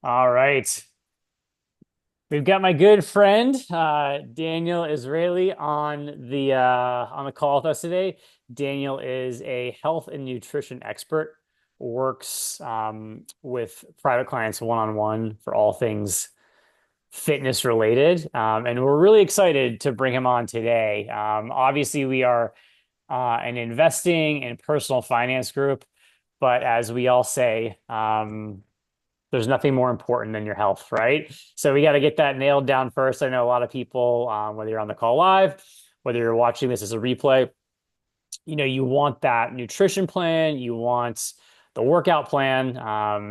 All right. We've got my good friend Daniel Israeli on the call with us today. Daniel is a health and nutrition expert, works with private clients one-on-one for all things fitness related. And we're really excited to bring him on today. Obviously, we are an investing and personal finance group, but as we all say, there's nothing more important than your health, right? So we got to get that nailed down first. I know a lot of people, whether you're on the call live, whether you're watching this as a replay, you want that nutrition plan, you want the workout plan.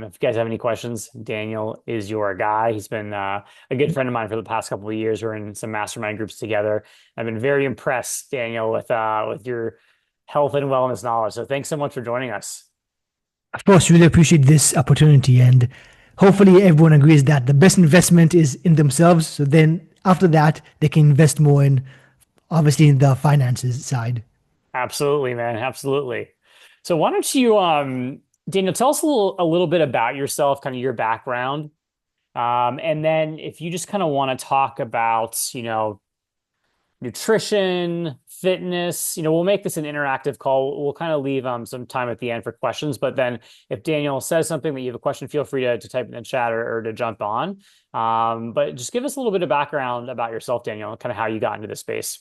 If you guys have any questions, Daniel is your guy. He's been a good friend of mine for the past couple of years. We're in some mastermind groups together. I've been very impressed, Daniel, with your health and wellness knowledge. So thanks so much for joining us. Of course, really appreciate this opportunity, and hopefully everyone agrees that the best investment is in themselves. So then after that, they can invest more in obviously in the finances side. Absolutely, man. Absolutely. So why don't you, Daniel, tell us a little bit about yourself, kind of your background. And then if you just kind of want to talk about, nutrition, fitness, we'll make this an interactive call. We'll kind of leave some time at the end for questions. But then if Daniel says something that you have a question, feel free to type in the chat or to jump on. But just give us a little bit of background about yourself, Daniel, kind of how you got into this space.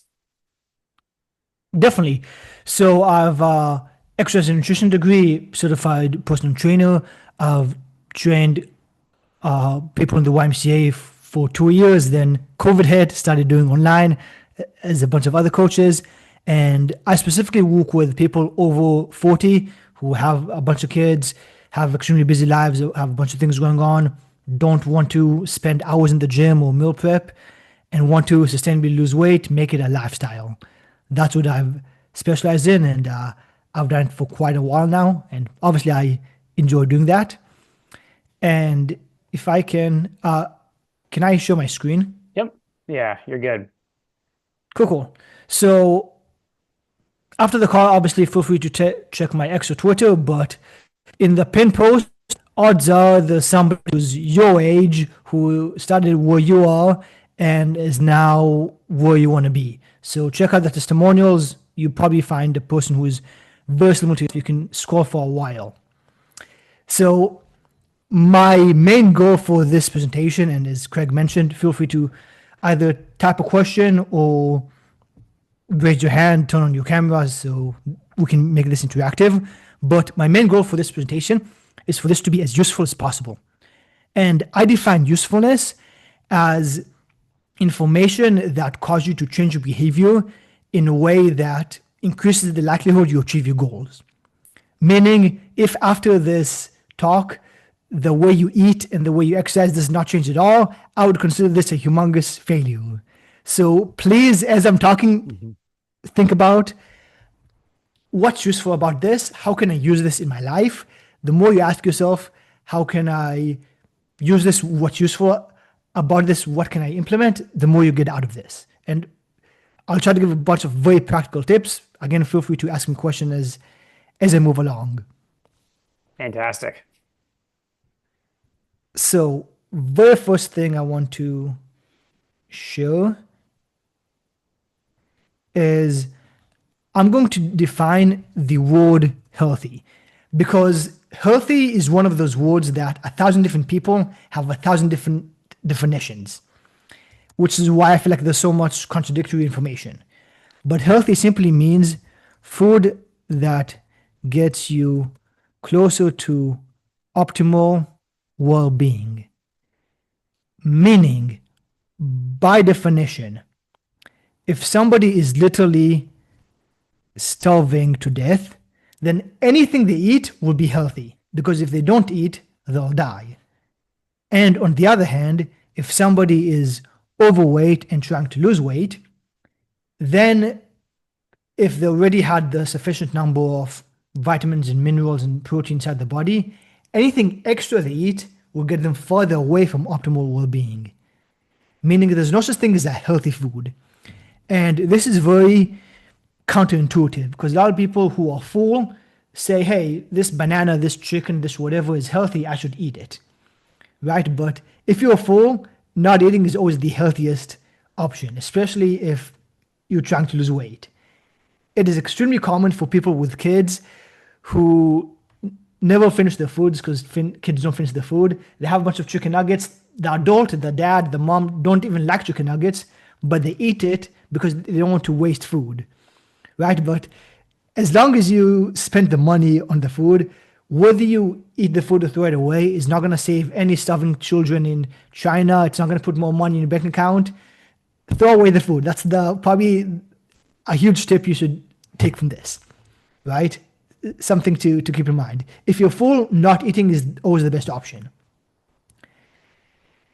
Definitely. So I've exercise and nutrition degree, certified personal trainer. I've trained people in the YMCA for 2 years. Then COVID hit, started doing online as a bunch of other coaches. And I specifically work with people over 40 who have a bunch of kids, have extremely busy lives, have a bunch of things going on, don't want to spend hours in the gym or meal prep, and want to sustainably lose weight, make it a lifestyle. That's what I've specialized in, and I've done it for quite a while now. And obviously, I enjoy doing that. And if I can I show my screen? Yep. Yeah, you're good. Cool, cool. So after the call, obviously, feel free to check my X or Twitter. But in the pin post, odds are there's somebody who's your age who started where you are and is now where you want to be. So check out the testimonials. You probably find a person who is very similar to you. You can scroll for a while. So my main goal for this presentation, and as Craig mentioned, feel free to either type a question or raise your hand, turn on your camera so we can make this interactive. But my main goal for this presentation is for this to be as useful as possible. And I define usefulness as information that causes you to change your behavior in a way that increases the likelihood you achieve your goals. Meaning, if after this talk, the way you eat and the way you exercise does not change at all, I would consider this a humongous failure. So please, as I'm talking, Mhm. think about what's useful about this? How can I use this in my life? The more you ask yourself, how can I use this? What's useful about this? What can I implement? The more you get out of this. And I'll try to give a bunch of very practical tips. Again, feel free to ask me questions as I move along. Fantastic. So, very first thing I want to show is I'm going to define the word healthy because healthy is one of those words that 1,000 different people have 1,000 different definitions, which is why I feel like there's so much contradictory information. But healthy simply means food that gets you closer to optimal well being. Meaning, by definition, if somebody is literally starving to death, then anything they eat will be healthy because if they don't eat, they'll die. And on the other hand, if somebody is overweight and trying to lose weight, then if they already had the sufficient number of vitamins and minerals and protein inside the body, anything extra they eat will get them further away from optimal well being. Meaning there's no such thing as a healthy food. And this is very counterintuitive because a lot of people who are full say, hey, this banana, this chicken, this whatever is healthy, I should eat it. right? But if you're full, not eating is always the healthiest option, especially if you're trying to lose weight. It is extremely common for people with kids who never finish their foods because kids don't finish their food. They have a bunch of chicken nuggets. The adult, the dad, the mom don't even like chicken nuggets, but they eat it because they don't want to waste food, right? But as long as you spend the money on the food, whether you eat the food or throw it away is not going to save any starving children in China. It's not going to put more money in your bank account. Throw away the food. That's the probably a huge tip you should take from this, right? Something to keep in mind. If you're full, not eating is always the best option.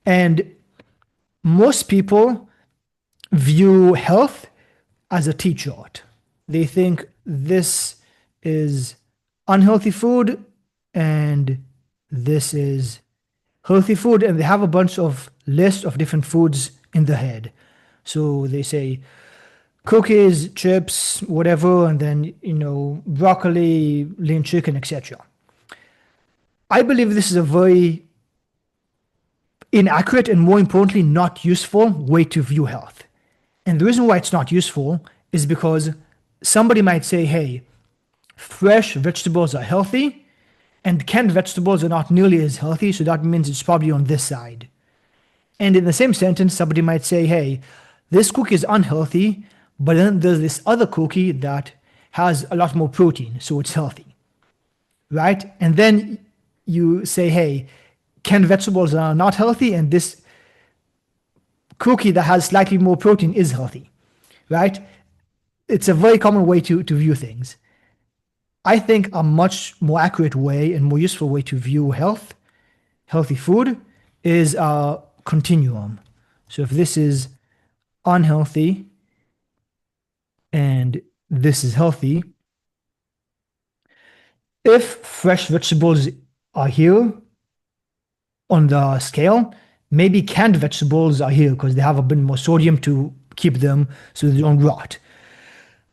And most people view health as a T-chart. They think this is unhealthy food and this is healthy food, and they have a bunch of lists of different foods in their head. So they say cookies, chips, whatever, and then broccoli, lean chicken, etc. I believe this is a very inaccurate and, more importantly, not useful way to view health. And the reason why it's not useful is because somebody might say, hey, fresh vegetables are healthy and canned vegetables are not nearly as healthy, so that means it's probably on this side. And in the same sentence, somebody might say, hey, this cookie is unhealthy, but then there's this other cookie that has a lot more protein, so it's healthy, right? And then you say, hey, canned vegetables are not healthy, and this cookie that has slightly more protein is healthy, right? It's a very common way to view things. I think a much more accurate way and more useful way to view healthy food, is a continuum. So if this is unhealthy and this is healthy, if fresh vegetables are here on the scale, maybe canned vegetables are here because they have a bit more sodium to keep them so they don't rot.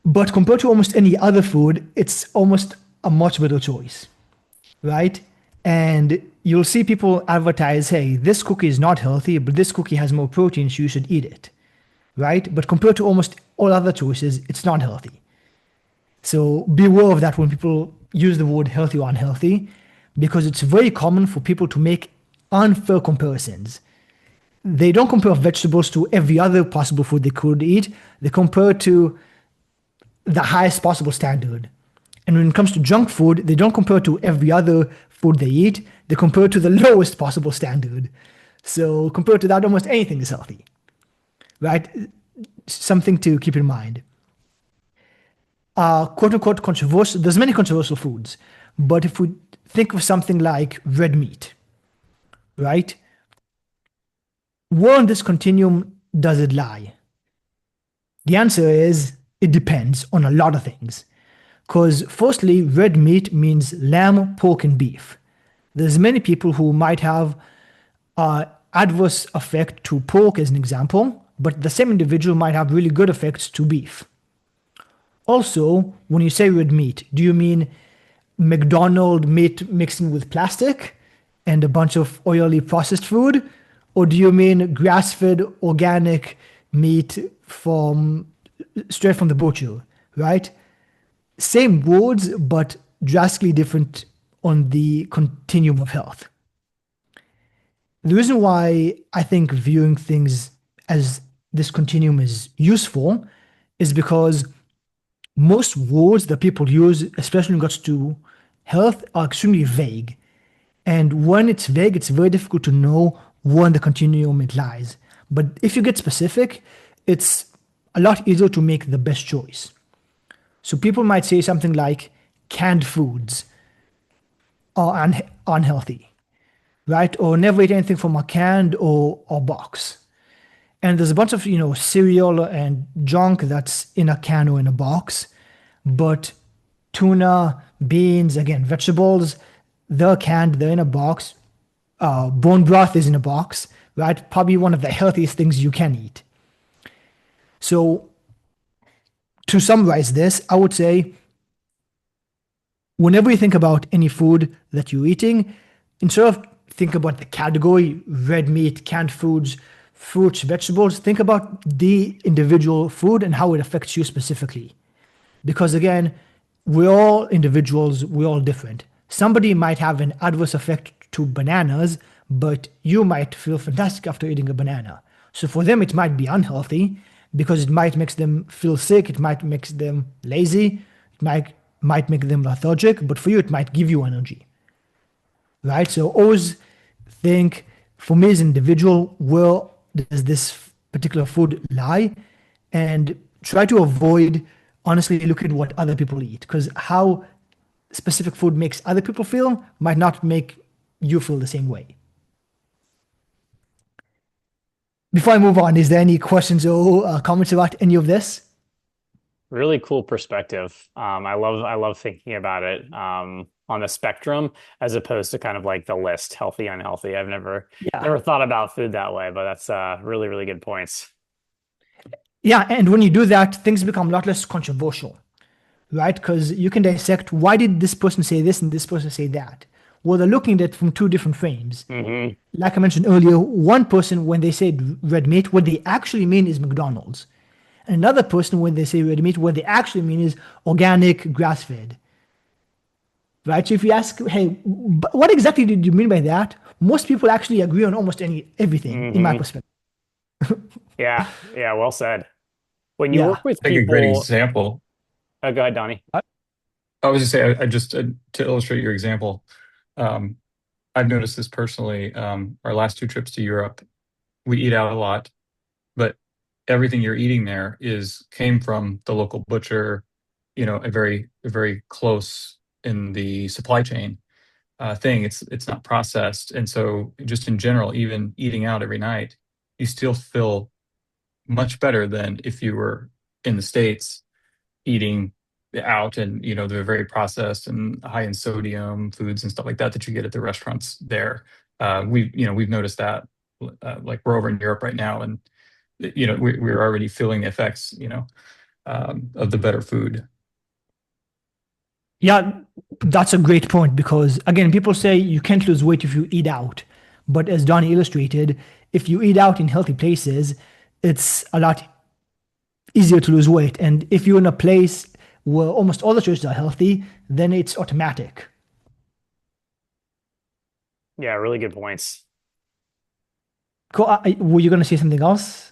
But compared to almost any other food, it's almost a much better choice, right? And you'll see people advertise, hey, this cookie is not healthy, but this cookie has more protein, so you should eat it, right? But compared to almost all other choices, it's not healthy. So beware of that when people use the word healthy or unhealthy, because it's very common for people to make unfair comparisons. They don't compare vegetables to every other possible food they could eat. They compare to the highest possible standard. And when it comes to junk food, they don't compare to every other food they eat. They compare to the lowest possible standard. So compared to that, almost anything is healthy, right? Something to keep in mind. Quote unquote controversial, there's many controversial foods, but if we think of something like red meat, right? Where on this continuum does it lie? The answer is it depends on a lot of things. Because firstly, red meat means lamb, pork, and beef. There's many people who might have adverse effect to pork as an example, but the same individual might have really good effects to beef. Also, when you say red meat, do you mean McDonald's meat mixing with plastic and a bunch of oily processed food? Or do you mean grass-fed organic meat straight from the butcher, right? Same words, but drastically different on the continuum of health. The reason why I think viewing things as this continuum is useful is because most words that people use, especially in regards to health, are extremely vague. And when it's vague, it's very difficult to know where in the continuum it lies. But if you get specific, it's a lot easier to make the best choice. So people might say something like canned foods are unhealthy, right? Or never eat anything from a canned or box. And there's a bunch of, cereal and junk that's in a can or in a box. But tuna, beans, again, vegetables, they're canned, they're in a box. Bone broth is in a box, right? Probably one of the healthiest things you can eat. So to summarize this, I would say whenever you think about any food that you're eating, instead of think about the category, red meat, canned foods, fruits, vegetables. Think about the individual food and how it affects you specifically. Because again, we're all individuals, we're all different. Somebody might have an adverse effect to bananas, but you might feel fantastic after eating a banana. So for them, it might be unhealthy because it might make them feel sick, it might make them lazy, it might make them lethargic, but for you, it might give you energy, right? So always think, for me as an individual, where does this particular food lie? And try to avoid honestly looking at what other people eat, because how specific food makes other people feel might not make you feel the same way. Before I move on, is there any questions or comments about any of this? Really cool perspective. I love thinking about it on the spectrum as opposed to kind of like the list, healthy, unhealthy. I've Yeah. never thought about food that way, but that's really, really good points. Yeah, and when you do that, things become a lot less controversial, right? Because you can dissect why did this person say this and this person say that? Well, they're looking at it from two different frames. Hmm. Like I mentioned earlier, one person, when they say red meat, what they actually mean is McDonald's. Another person, when they say red meat, what they actually mean is organic, grass fed, right? So if you ask, hey, what exactly did you mean by that? Most people actually agree on almost everything, in my Hmm. perspective. Yeah, yeah, well said. When you Yeah. work with I think a great people, example. go ahead, Donnie. I was just say, I just to illustrate your example, um, I've noticed this personally. Our last two trips to Europe, we eat out a lot, but everything you're eating there is came from the local butcher, a very close in the supply chain thing. It's not processed, and so just in general, even eating out every night, you still feel much better than if you were in the States eating out and they're very processed and high in sodium foods and stuff like that that you get at the restaurants there. We've noticed that like we're over in Europe right now, and we're already feeling the effects of the better food. Yeah, that's a great point because, again, people say you can't lose weight if you eat out. But as Donnie illustrated, if you eat out in healthy places, it's a lot easier to lose weight. And if you're in a place where almost all the choices are healthy, then it's automatic. Yeah, really good points. Cool. Were you going to say something else?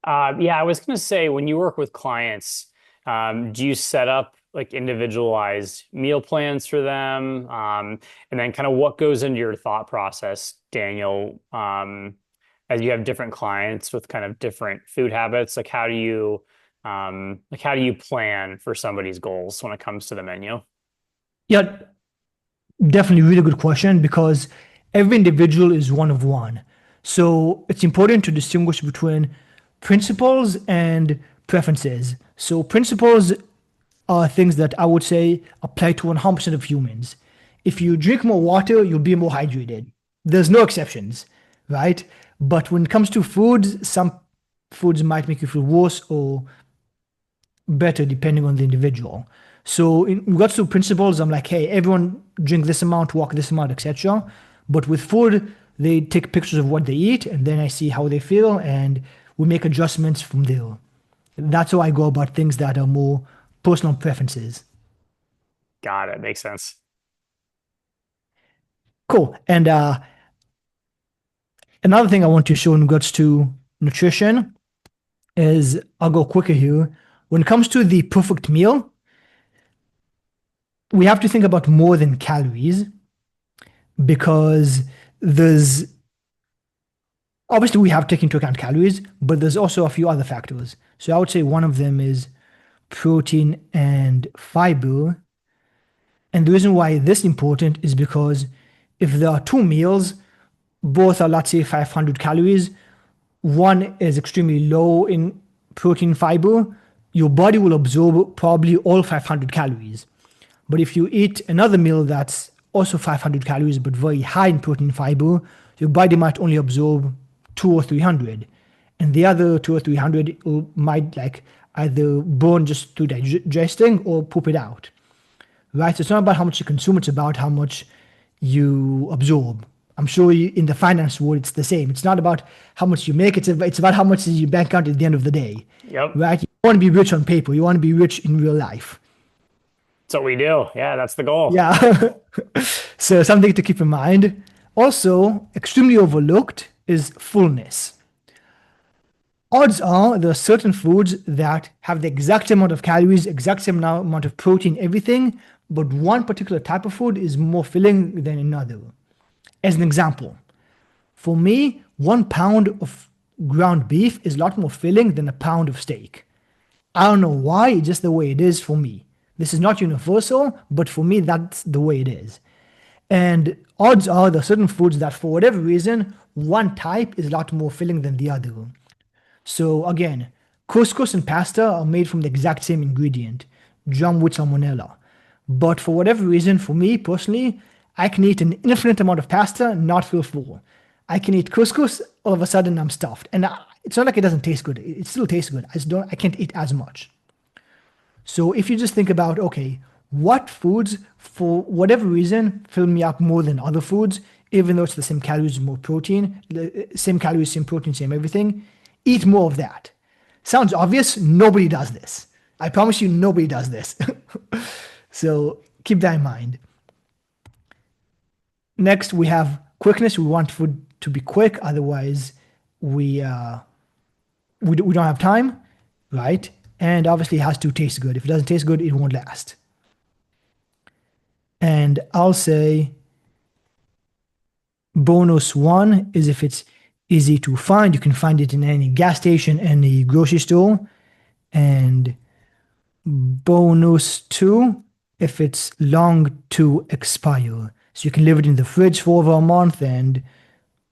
Yeah, I was gonna say when you work with clients, do you set up like individualized meal plans for them? And then kind of what goes into your thought process, Daniel, as you have different clients with kind of different food habits, like how do you plan for somebody's goals when it comes to the menu? Yeah, definitely really good question because every individual is one of one. So it's important to distinguish between principles and preferences. So principles are things that I would say apply to 100% of humans. If you drink more water, you'll be more hydrated. There's no exceptions, right? But when it comes to foods, some foods might make you feel worse or better depending on the individual. So in regards to principles, I'm like, hey, everyone drink this amount, walk this amount, etc. But with food, they take pictures of what they eat, and then I see how they feel, and we make adjustments from there. That's how I go about things that are more personal preferences. Got it. Makes sense. Cool. And another thing I want to show in regards to nutrition is I'll go quicker here. When it comes to the perfect meal, we have to think about more than calories because there's obviously we have to take into account calories, but there's also a few other factors. So I would say one of them is protein and fiber. And the reason why this is important is because if there are two meals, both are, let's say, 500 calories, one is extremely low in protein fiber, your body will absorb probably all 500 calories. But if you eat another meal that's also 500 calories but very high in protein fiber, your body might only absorb 2 or 300. And the other 2 or 300 might like either burn just through digesting or poop it out. Right? So it's not about how much you consume, it's about how much you absorb. I'm sure in the finance world, it's the same. It's not about how much you make, it's about how much is your bank account at the end of the day, Yep. right? You want to be rich on paper, you want to be rich in real life. That's what we do. Yeah, that's the goal. Yeah. So something to keep in mind. Also, extremely overlooked is fullness. Odds are there are certain foods that have the exact amount of calories, exact same amount of protein, everything, but one particular type of food is more filling than another. As an example, for me, 1 pound of ground beef is a lot more filling than a pound of steak. I don't know why, it's just the way it is for me. This is not universal, but for me, that's the way it is. And odds are there are certain foods that, for whatever reason, one type is a lot more filling than the other. So again, couscous and pasta are made from the exact same ingredient, drum with salmonella. But for whatever reason, for me personally, I can eat an infinite amount of pasta, not feel full. I can eat couscous, all of a sudden I'm stuffed. And it's not like it doesn't taste good. It still tastes good. I can't eat as much. So if you just think about, okay, what foods, for whatever reason, fill me up more than other foods, even though it's the same calories, more protein, the same calories, same protein, same everything, eat more of that. Sounds obvious. Nobody does this. I promise you, nobody does this. So keep that in mind. Next, we have quickness. We want food to be quick. Otherwise, we don't have time, right? And obviously, it has to taste good. If it doesn't taste good, it won't last. And I'll say bonus one is if it's easy to find. You can find it in any gas station, any grocery store. And bonus two, if it's long to expire. So you can leave it in the fridge for over a month and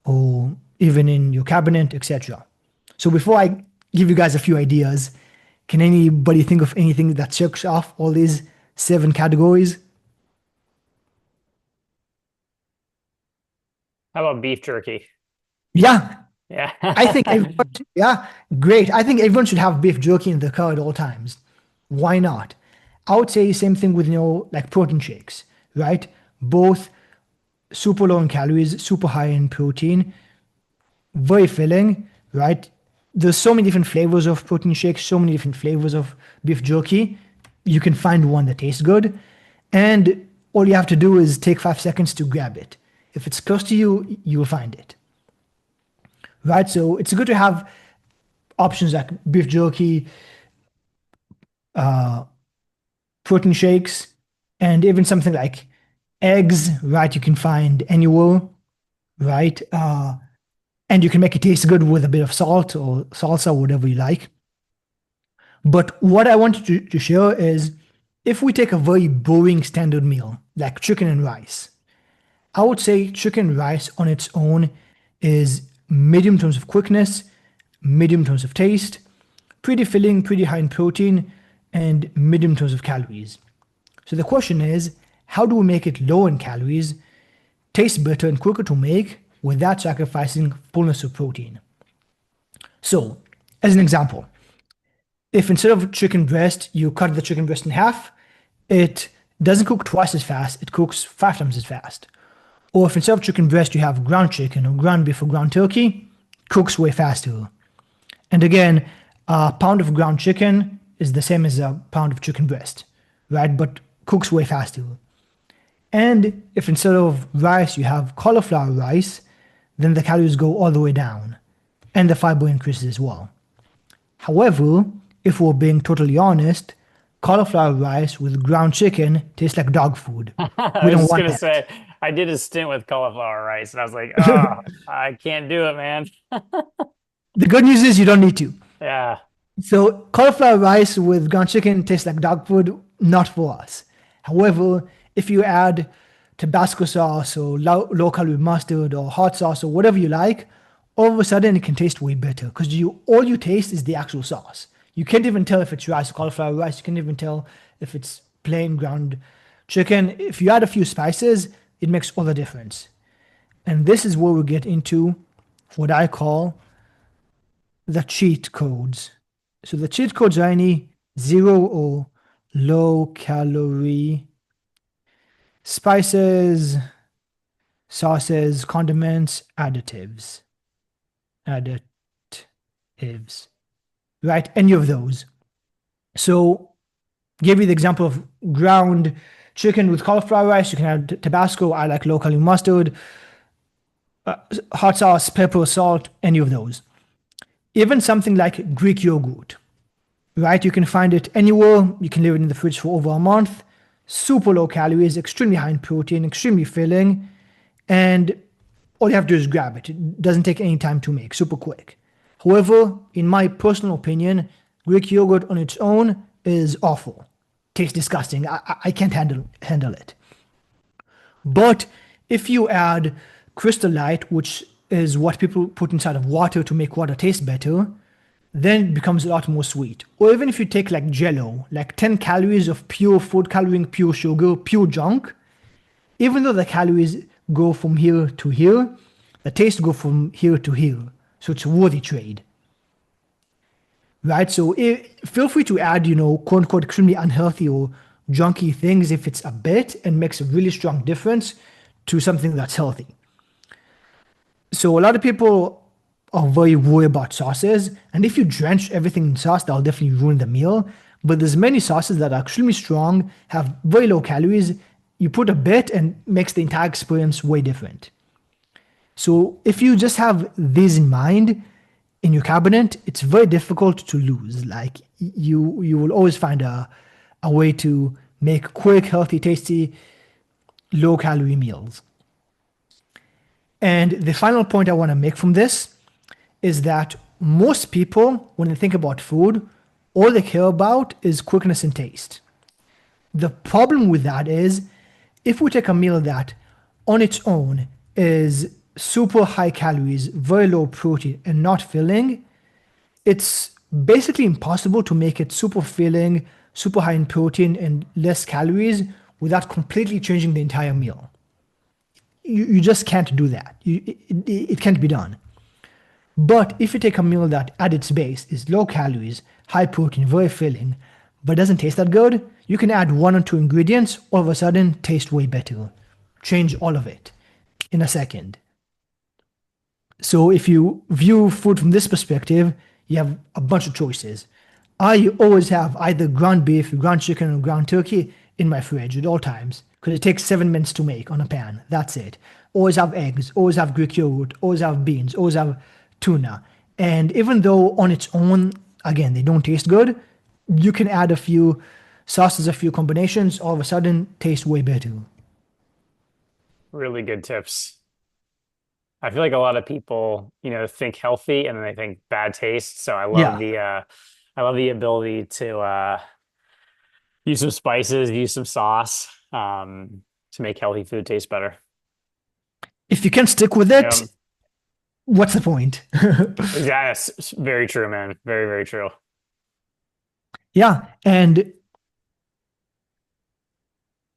or even in your cabinet, etc. So before I give you guys a few ideas, can anybody think of anything that checks off all these 7 categories? How about beef jerky? Yeah, Yeah. I think everyone, yeah, great. I think everyone should have beef jerky in the car at all times. Why not? I would say same thing with like protein shakes, right? Both super low in calories, super high in protein, very filling, right? There's so many different flavors of protein shakes, so many different flavors of beef jerky. You can find one that tastes good, and all you have to do is take 5 seconds to grab it. If it's close to you, you'll find it, right? So it's good to have options like beef jerky, protein shakes, and even something like eggs, right? You can find anywhere, right? And you can make it taste good with a bit of salt or salsa, whatever you like. But what I wanted to share is if we take a very boring standard meal like chicken and rice, I would say chicken and rice on its own is medium in terms of quickness, medium in terms of taste, pretty filling, pretty high in protein, and medium in terms of calories. So the question is, how do we make it low in calories, taste better and quicker to make without sacrificing fullness of protein? So, as an example, if instead of chicken breast, you cut the chicken breast in half, it doesn't cook twice as fast, it cooks 5 times as fast. Or if instead of chicken breast, you have ground chicken or ground beef or ground turkey, cooks way faster. And again, a pound of ground chicken is the same as a pound of chicken breast, right? But cooks way faster. And if instead of rice you have cauliflower rice, then the calories go all the way down and the fiber increases as well. However, if we're being totally honest, cauliflower rice with ground chicken tastes like dog food. I We was don't just want gonna that. say I did a stint with cauliflower rice, and I was like, oh, I can't do it, man. The good news is you don't need to. Yeah. So cauliflower rice with ground chicken tastes like dog food, not for us. However, if you add Tabasco sauce or low calorie mustard or hot sauce or whatever you like, all of a sudden it can taste way better because all you taste is the actual sauce. You can't even tell if it's rice or cauliflower rice. You can't even tell if it's plain ground chicken. If you add a few spices, it makes all the difference. And this is where we get into what I call the cheat codes. So the cheat codes are any zero or low calorie spices, sauces, condiments, additives, additives, right? Any of those. So, give you the example of ground chicken with cauliflower rice. You can add Tabasco. I like locally mustard, hot sauce, pepper, salt, any of those. Even something like Greek yogurt, right? You can find it anywhere. You can leave it in the fridge for over a month. Super low calories, extremely high in protein, extremely filling, and all you have to do is grab it. It doesn't take any time to make, super quick. However, in my personal opinion, Greek yogurt on its own is awful. Tastes disgusting. I can't handle it. But if you add Crystal Light, which is what people put inside of water to make water taste better, then it becomes a lot more sweet. Or even if you take like Jello, like 10 calories of pure food coloring, pure sugar, pure junk, even though the calories go from here to here, the taste go from here to here. So it's a worthy trade. Right? So feel free to add, quote unquote, extremely unhealthy or junky things if it's a bit and makes a really strong difference to something that's healthy. So a lot of people are very worried about sauces, and if you drench everything in sauce, that'll definitely ruin the meal. But there's many sauces that are extremely strong, have very low calories. You put a bit and makes the entire experience way different. So if you just have these in mind in your cabinet, it's very difficult to lose. Like you will always find a way to make quick, healthy, tasty, low calorie meals. And the final point I want to make from this is that most people, when they think about food, all they care about is quickness and taste. The problem with that is if we take a meal that on its own is super high calories, very low protein, and not filling, it's basically impossible to make it super filling, super high in protein, and less calories without completely changing the entire meal. You just can't do that. It can't be done. But if you take a meal that at its base is low calories, high protein, very filling, but doesn't taste that good, you can add one or two ingredients, all of a sudden taste way better. Change all of it in a second. So if you view food from this perspective, you have a bunch of choices. I always have either ground beef, ground chicken, or ground turkey in my fridge at all times because it takes 7 minutes to make on a pan. That's it. Always have eggs, always have Greek yogurt, always have beans, always have tuna. And even though on its own, again, they don't taste good, you can add a few sauces, a few combinations, all of a sudden taste way better. Really good tips. I feel like a lot of people, think healthy and then they think bad taste. So I love Yeah. the ability to use some spices, use some sauce, to make healthy food taste better. If you can stick with Yeah, it, what's the point? yes, very true, man. Very, very true. Yeah. And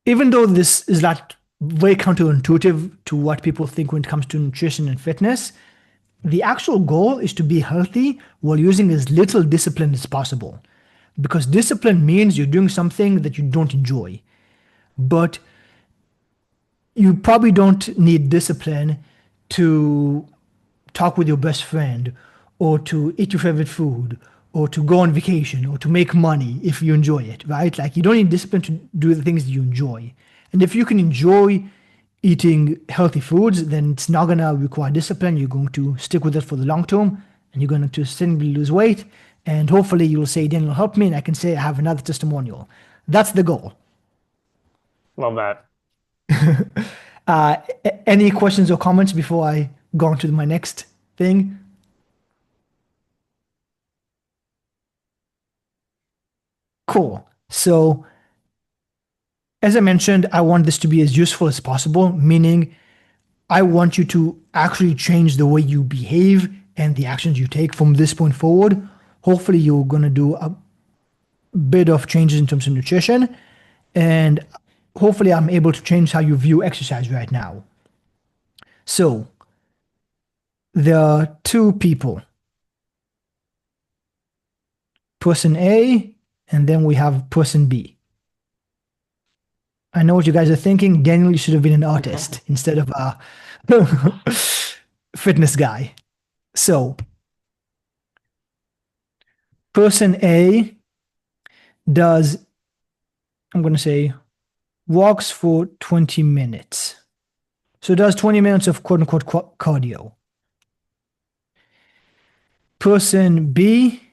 even though this is not very counterintuitive to what people think when it comes to nutrition and fitness, the actual goal is to be healthy while using as little discipline as possible. Because discipline means you're doing something that you don't enjoy. But you probably don't need discipline to talk with your best friend or to eat your favorite food or to go on vacation or to make money if you enjoy it, right? Like you don't need discipline to do the things that you enjoy. And if you can enjoy eating healthy foods, then it's not going to require discipline. You're going to stick with it for the long term and you're going to sustainably lose weight. And hopefully you'll say, Daniel, help me. And I can say I have another testimonial. That's the goal. Love that. Any questions or comments before I go on to my next thing? Cool. So, as I mentioned, I want this to be as useful as possible, meaning I want you to actually change the way you behave and the actions you take from this point forward. Hopefully, you're going to do a bit of changes in terms of nutrition, and hopefully, I'm able to change how you view exercise right now. So, there are two people, person A, and then we have person B. I know what you guys are thinking. Daniel, you should have been an artist instead of a fitness guy. So, person A does, I'm going to say, walks for 20 minutes. So, does 20 minutes of quote unquote cardio. Person B,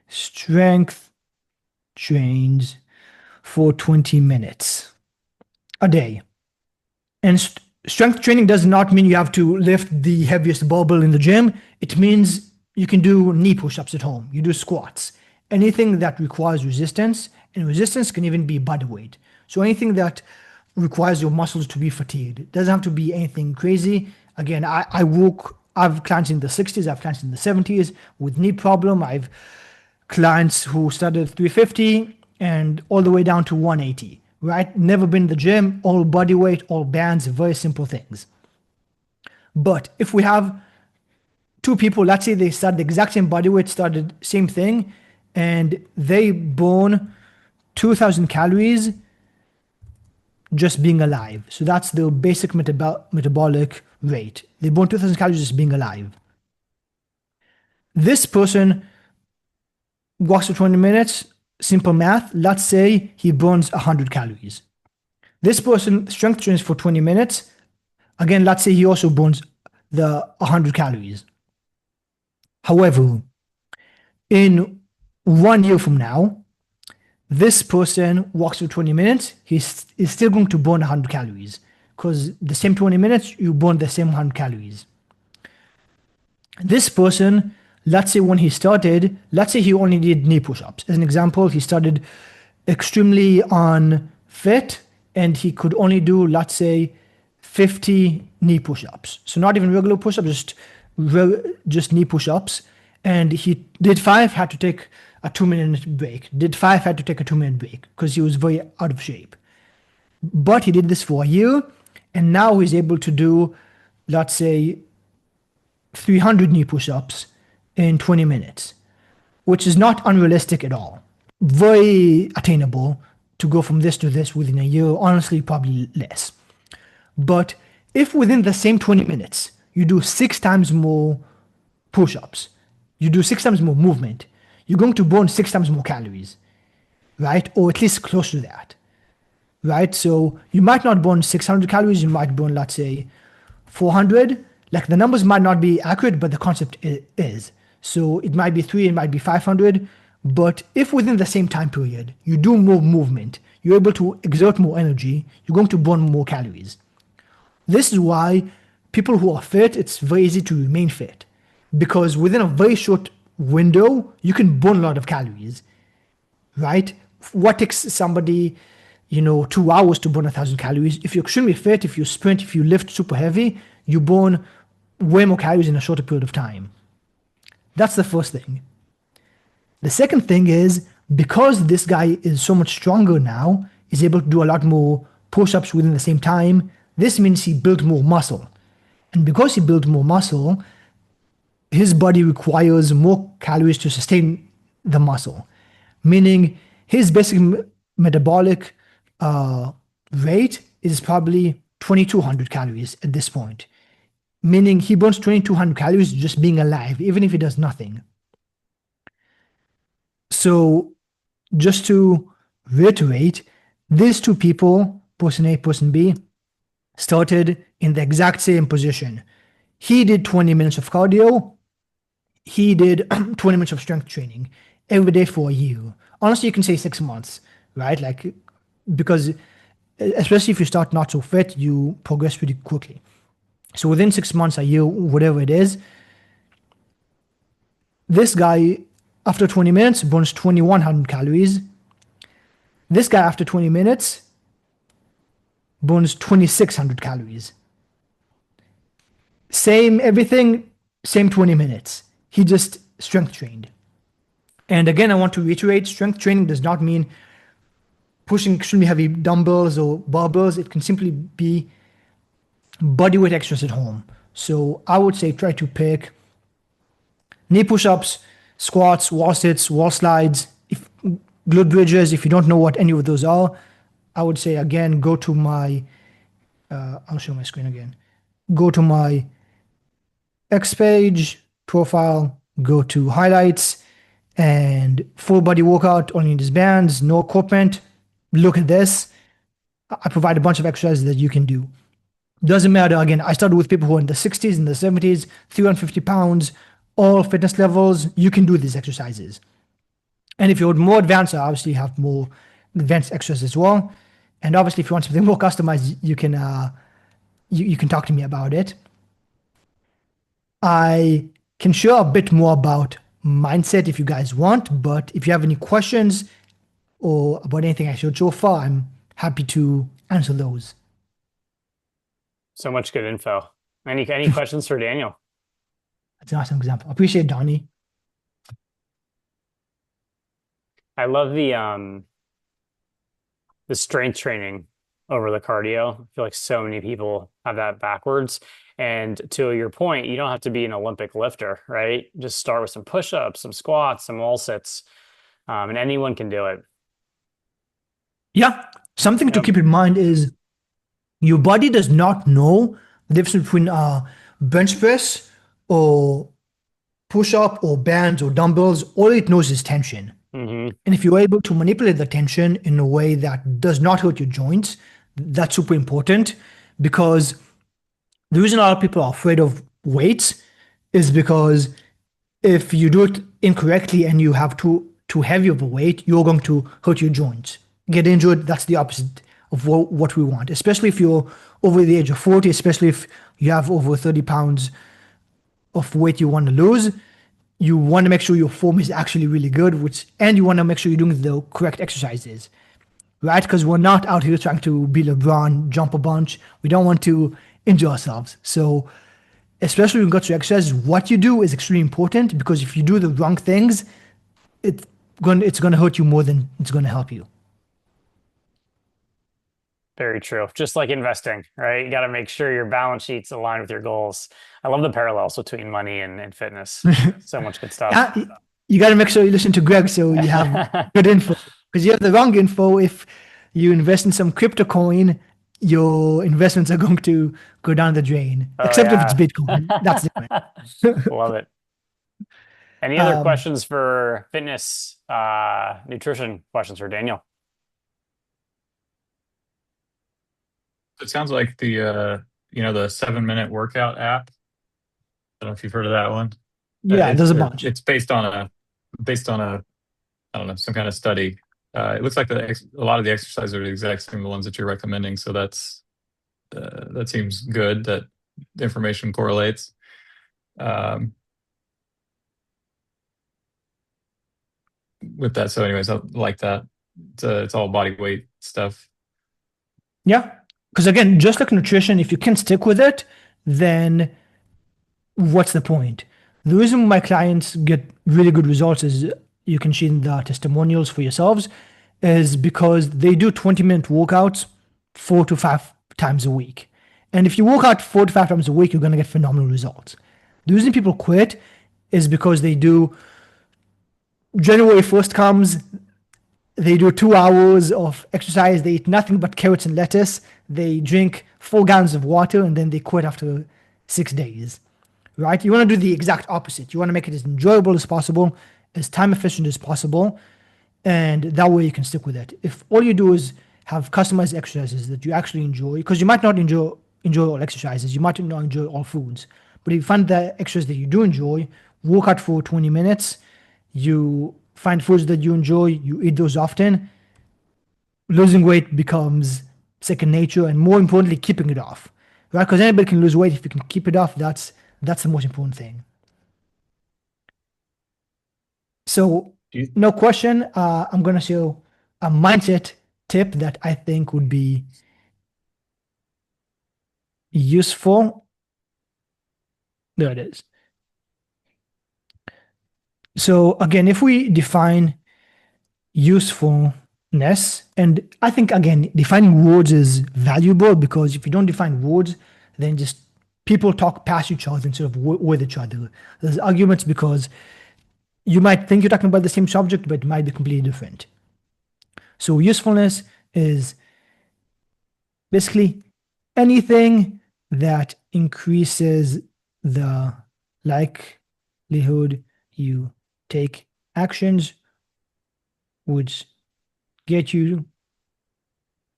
strength trains for 20 minutes a day. And strength training does not mean you have to lift the heaviest barbell in the gym. It means you can do knee push-ups at home. You do squats. Anything that requires resistance, and resistance can even be body weight. So anything that requires your muscles to be fatigued. It doesn't have to be anything crazy. Again, I've clients in the 60s, I've clients in the 70s with knee problem. I've clients who started 350 and all the way down to 180. Right? Never been in the gym, all body weight, all bands, very simple things. But if we have two people, let's say they start the exact same body weight, started same thing, and they burn 2,000 calories just being alive. So that's the basic metabolic rate. They burn 2,000 calories just being alive. This person walks for 20 minutes, simple math, let's say he burns 100 calories. This person strength trains for 20 minutes. Again, let's say he also burns the 100 calories. However, in 1 year from now, this person walks for 20 minutes, he's still going to burn 100 calories because the same 20 minutes, you burn the same 100 calories. This person, let's say when he started, let's say he only did knee push-ups. As an example, he started extremely unfit and he could only do, let's say, 50 knee push-ups. So not even regular push-ups, just knee push-ups. And he did 5, had to take a 2-minute break. Did 5, had to take a 2-minute break because he was very out of shape. But he did this for a year and now he's able to do, let's say, 300 knee push-ups in 20 minutes, which is not unrealistic at all. Very attainable to go from this to this within a year, honestly, probably less. But if within the same 20 minutes, you do 6 times more push-ups, you do 6 times more movement, you're going to burn 6 times more calories, right? Or at least close to that, right? So you might not burn 600 calories, you might burn, let's say, 400. Like the numbers might not be accurate, but the concept is. So it might be 3, it might be 500. But if within the same time period, you do more movement, you're able to exert more energy, you're going to burn more calories. This is why people who are fit, it's very easy to remain fit. Because within a very short window, you can burn a lot of calories, right? What takes somebody, 2 hours to burn 1,000 calories? If you're extremely fit, if you sprint, if you lift super heavy, you burn way more calories in a shorter period of time. That's the first thing. The second thing is, because this guy is so much stronger now, is able to do a lot more push-ups within the same time, this means he built more muscle. And because he built more muscle, his body requires more calories to sustain the muscle. Meaning his basic metabolic rate is probably 2,200 calories at this point. Meaning he burns 2,200 calories just being alive, even if he does nothing. So just to reiterate, these two people, person A, person B, started in the exact same position. He did 20 minutes of cardio. He did 20 minutes of strength training every day for a year. Honestly, you can say 6 months, right? Like, because especially if you start not so fit, you progress pretty quickly. So within 6 months, a year, whatever it is, this guy, after 20 minutes, burns 2,100 calories. This guy, after 20 minutes, burns 2,600 calories. Same everything, same 20 minutes. He just strength trained. And again, I want to reiterate, strength training does not mean pushing extremely heavy dumbbells or barbells. It can simply be body weight exercise at home. So I would say try to pick knee push-ups, squats, wall sits, wall slides, glute bridges. If you don't know what any of those are, I would say again, go to my, I'll show my screen again. Go to my X page, profile, go to highlights, and full body workout, only needs bands, no equipment. Look at this. I provide a bunch of exercises that you can do. Doesn't matter. Again, I started with people who are in the 60s, in the 70s, 350 pounds, all fitness levels. You can do these exercises. And if you're more advanced, I obviously have more advanced exercises as well. And obviously, if you want something more customized, you can you can talk to me about it. I can share a bit more about mindset if you guys want, but if you have any questions or about anything I showed so far, I'm happy to answer those. So much good info. Any questions for Daniel? That's an awesome example. I appreciate it, Donnie. I love the strength training over the cardio. I feel like so many people have that backwards. And to your point, you don't have to be an Olympic lifter, right? Just start with some push-ups, some squats, some wall sits, and anyone can do it. Yeah. Something to Yep. keep in mind is your body does not know the difference between bench press or push up or bands or dumbbells. All it knows is tension. hmm And if you're able to manipulate the tension in a way that does not hurt your joints, that's super important because the reason a lot of people are afraid of weights is because if you do it incorrectly and you have too heavy of a weight, you're going to hurt your joints, get injured. That's the opposite of what we want, especially if you're over the age of 40, especially if you have over 30 pounds of weight you want to lose. You want to make sure your form is actually really good, and you want to make sure you're doing the correct exercises, right? Because we're not out here trying to be LeBron, jump a bunch. We don't want to injure ourselves. So, especially when you go to exercise, what you do is extremely important because if you do the wrong things, it's going to hurt you more than it's going to help you. Very true. Just like investing, right? You got to make sure your balance sheet's aligned with your goals. I love the parallels between money and fitness. So much good stuff. Yeah, you got to make sure you listen to Greg so you have good info. Because you have the wrong info. If you invest in some crypto coin, your investments are going to go down the drain. Oh, Except if it's yeah. Bitcoin. That's different. Love it. Any other Um, questions for fitness, nutrition questions for Daniel? It sounds like the 7-minute workout app. I don't know if you've heard of that one. yeah, there's a bunch. It's based on a I don't know, some kind of study. It looks like a lot of the exercises are the exact same the ones that you're recommending. So that seems good that the information correlates. With that, so anyways, I like that. It's all body weight stuff. Yeah. Because again, just like nutrition, if you can stick with it, then what's the point? The reason my clients get really good results is you can see in the testimonials for yourselves is because they do 20-minute workouts 4 to 5 times a week. And if you work out 4 to 5 times a week, you're going to get phenomenal results. The reason people quit is because they do January 1st comes, they do 2 hours of exercise, they eat nothing but carrots and lettuce, they drink 4 gallons of water, and then they quit after 6 days. Right? You want to do the exact opposite. You want to make it as enjoyable as possible, as time efficient as possible, and that way you can stick with it. If all you do is have customized exercises that you actually enjoy, because you might not enjoy all exercises, you might not enjoy all foods, but if you find the exercise that you do enjoy, work out for 20 minutes, you find foods that you enjoy, you eat those often, losing weight becomes second nature, and more importantly, keeping it off, right? Because anybody can lose weight if you can keep it off. That's the most important thing. So, no question, I'm going to show a mindset tip that I think would be useful. There it is. So again, if we define usefulness, and I think again, defining words is valuable because if you don't define words, then just people talk past each other instead of with each other. There's arguments because you might think you're talking about the same subject, but it might be completely different. So usefulness is Basically, anything that increases the likelihood you take actions would get you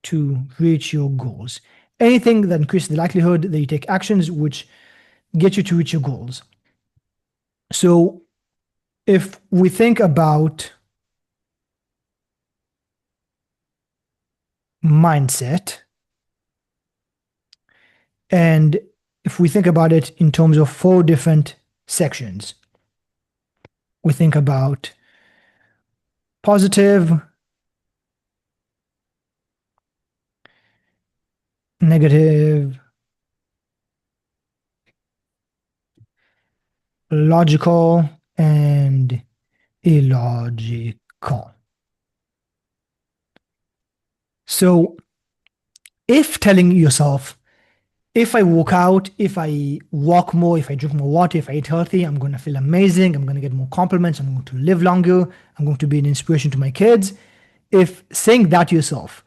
to reach your goals. Anything that increases the likelihood that you take actions which get you to reach your goals. So if we think about mindset, and if we think about it in terms of 4 different sections, we think about positive, negative, logical, and illogical. So if telling yourself, if I work out, if I walk more, if I drink more water, if I eat healthy, I'm going to feel amazing, I'm going to get more compliments, I'm going to live longer, I'm going to be an inspiration to my kids. If saying that to yourself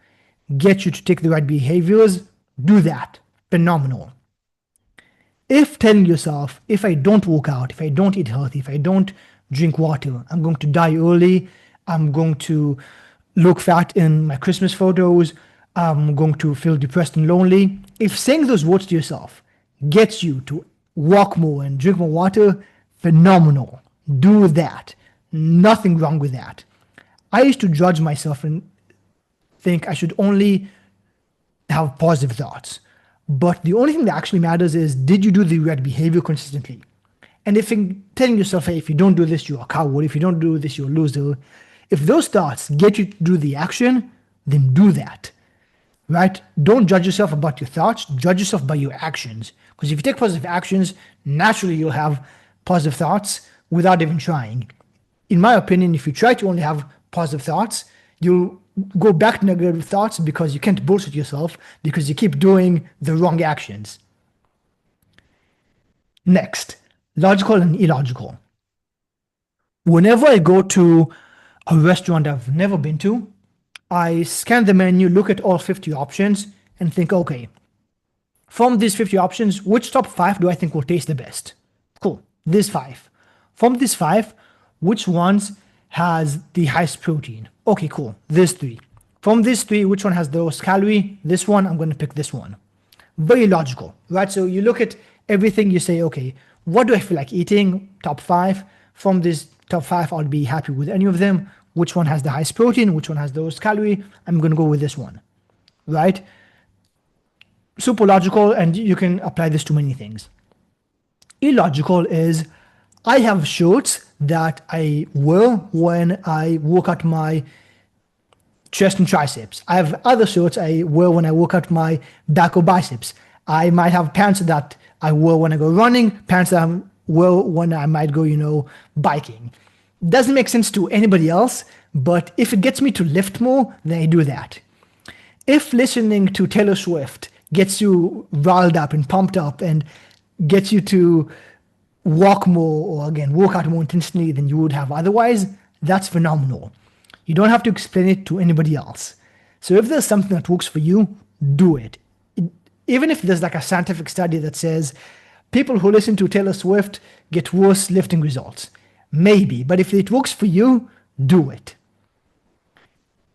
gets you to take the right behaviors, do that. Phenomenal. If telling yourself, if I don't work out, if I don't eat healthy, if I don't drink water, I'm going to die early, I'm going to look fat in my Christmas photos, I'm going to feel depressed and lonely. If saying those words to yourself gets you to walk more and drink more water, phenomenal. Do that. Nothing wrong with that. I used to judge myself and think I should only have positive thoughts. But the only thing that actually matters is, did you do the right behavior consistently? And if you're telling yourself, hey, if you don't do this, you're a coward. If you don't do this, you're a loser. If those thoughts get you to do the action, then do that. Right? Don't judge yourself about your thoughts. Judge yourself by your actions. Because if you take positive actions, naturally you'll have positive thoughts without even trying. In my opinion, if you try to only have positive thoughts, you'll go back to negative thoughts because you can't bullshit yourself because you keep doing the wrong actions. Next, logical and illogical. Whenever I go to a restaurant I've never been to, I scan the menu, look at all 50 options, and think, okay, from these 50 options, which top 5 do I think will taste the best? Cool, these 5. From these 5, which ones has the highest protein? Okay, cool, these 3. From these 3, which one has the lowest calorie? This one, I'm going to pick this one. Very logical, right? So you look at everything, you say, okay, what do I feel like eating? Top 5. From this top 5, I'll be happy with any of them. Which one has the highest protein? Which one has the lowest calorie? I'm going to go with this one, right? Super logical, and you can apply this to many things. Illogical is, I have shirts that I wear when I work out my chest and triceps. I have other shirts I wear when I work out my back or biceps. I might have pants that I wear when I go running, pants that I wear when I might go, biking. Doesn't make sense to anybody else, but if it gets me to lift more, then I do that. If listening to Taylor Swift gets you riled up and pumped up and gets you to walk more, or again, work out more intensely than you would have otherwise, that's phenomenal. You don't have to explain it to anybody else. So if there's something that works for you, do it. Even if there's like a scientific study that says people who listen to Taylor Swift get worse lifting results. Maybe, but if it works for you, do it.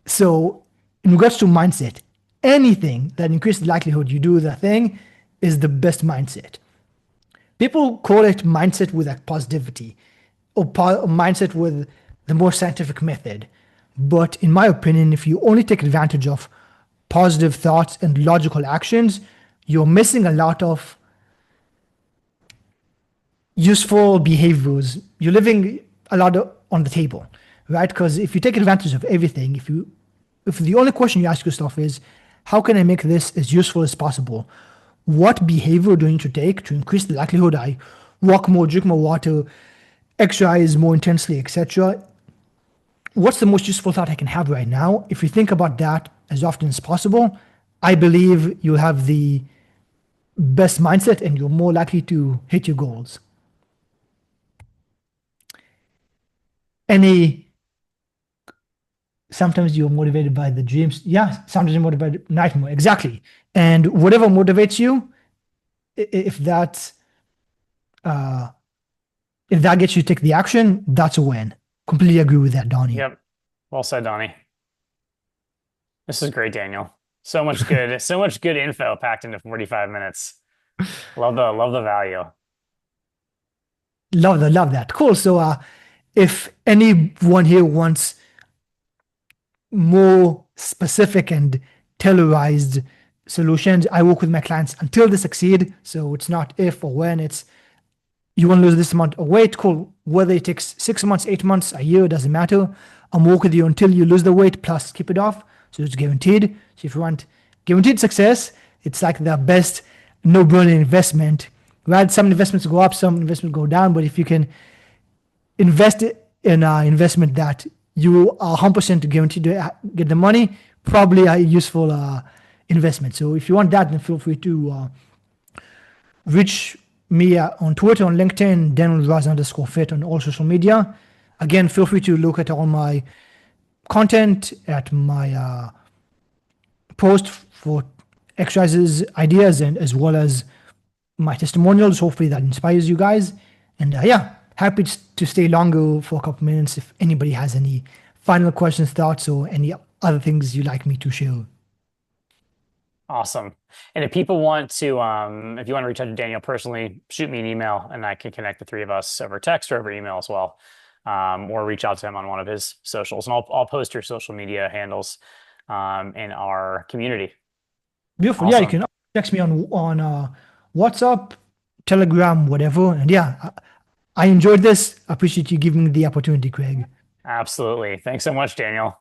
So in regards to mindset, anything that increases the likelihood you do the thing is the best mindset. People call it mindset with like positivity or mindset with the more scientific method. But in my opinion, if you only take advantage of positive thoughts and logical actions, you're missing a lot of useful behaviors. You're living a lot on the table, right? Because if you take advantage of everything, if the only question you ask yourself is, how can I make this as useful as possible? What behavior do I need to take to increase the likelihood I walk more, drink more water, exercise more intensely, etc.? What's the most useful thought I can have right now? If you think about that as often as possible, I believe you'll have the best mindset and you're more likely to hit your goals. Sometimes you're motivated by the dreams. Yeah, sometimes you're motivated by nightmare. Exactly. and whatever motivates you, if that uh, if that gets you to take the action, that's a win. Completely agree with that, Donnie. Yep. Well said, Donnie. This is great, Daniel. So much good info packed into 45 minutes. Love the value. Love that. Cool. So, if anyone here wants more specific and tailorized solutions, I work with my clients until they succeed. So it's not if or when, it's you want to lose this amount of weight, cool. Whether it takes 6 months, 8 months, a year, doesn't matter. I'm working with you until you lose the weight plus keep it off. So it's guaranteed. So if you want guaranteed success, it's like the best no-brainer investment. Right? Some investments go up, some investments go down, but if you can invest it in an investment that you are 100% guaranteed to get the money, probably a useful investment. So if you want that, then feel free to reach me on Twitter, on LinkedIn, Daniel_Raz_fit on all social media. Again, feel free to look at all my content, at my post for exercises, ideas, and as well as my testimonials. Hopefully that inspires you guys. And yeah, happy to stay longer for a couple minutes if anybody has any final questions, thoughts, or any other things you'd like me to share. Awesome. And if people want to, if you want to reach out to Daniel personally, shoot me an email and I can connect the three of us over text or over email as well. Or reach out to him on one of his socials. And I'll post your social media handles in our community. Beautiful. Awesome. Yeah, you can text me on WhatsApp, Telegram, whatever. And yeah, I enjoyed this. I appreciate you giving me the opportunity, Craig. Absolutely. Thanks so much, Daniel.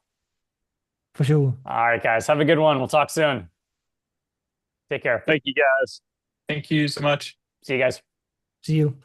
For sure. All right, guys. Have a good one. We'll talk soon. Take care. Thank you, guys. Thank you so much. See you guys. See you.